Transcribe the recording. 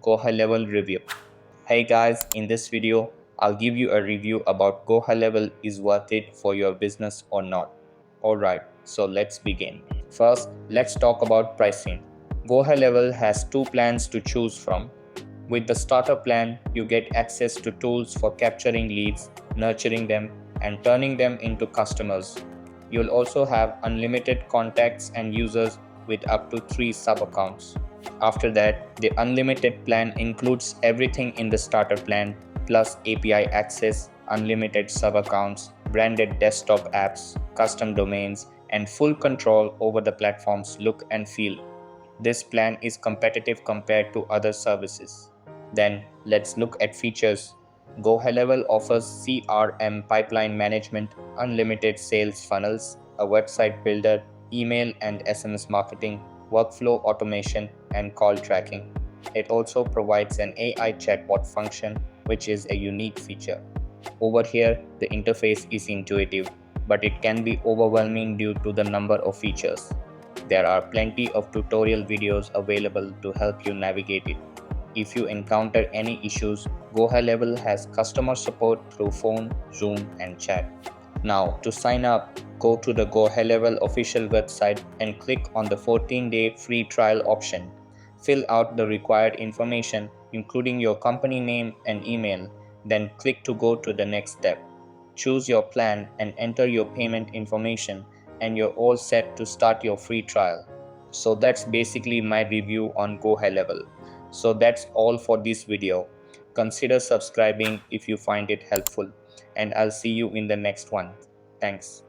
Gohighlevel review. Hey guys, in this video, I'll give you a review about Gohighlevel is worth it for your business or not. Alright, so let's begin. First, let's talk about pricing. Gohighlevel has two plans to choose from. With the starter plan, you get access to tools for capturing leads, nurturing them, and turning them into customers. You'll also have unlimited contacts and users with up to 3 sub accounts. After that, the unlimited plan includes everything in the starter plan plus API access, unlimited sub accounts, branded desktop apps, custom domains, and full control over the platform's look and feel. This plan is competitive compared to other services. Then let's look at features. Gohighlevel offers CRM pipeline management, unlimited sales funnels, a website builder, email and SMS marketing, workflow automation, and call tracking. It also provides an AI chatbot function, which is a unique feature. Over here, the interface is intuitive, but it can be overwhelming due to the number of features. There are plenty of tutorial videos available to help you navigate it. If you encounter any issues, Gohighlevel has customer support through phone, Zoom, and chat. Now, to sign up, go to the Gohighlevel official website and click on the 14-day free trial option. Fill out the required information, including your company name and email, then click to go to the next step. Choose your plan and enter your payment information, and you're all set to start your free trial. So that's basically my review on Gohighlevel. So that's all for this video. Consider subscribing if you find it helpful, and I'll see you in the next one. Thanks.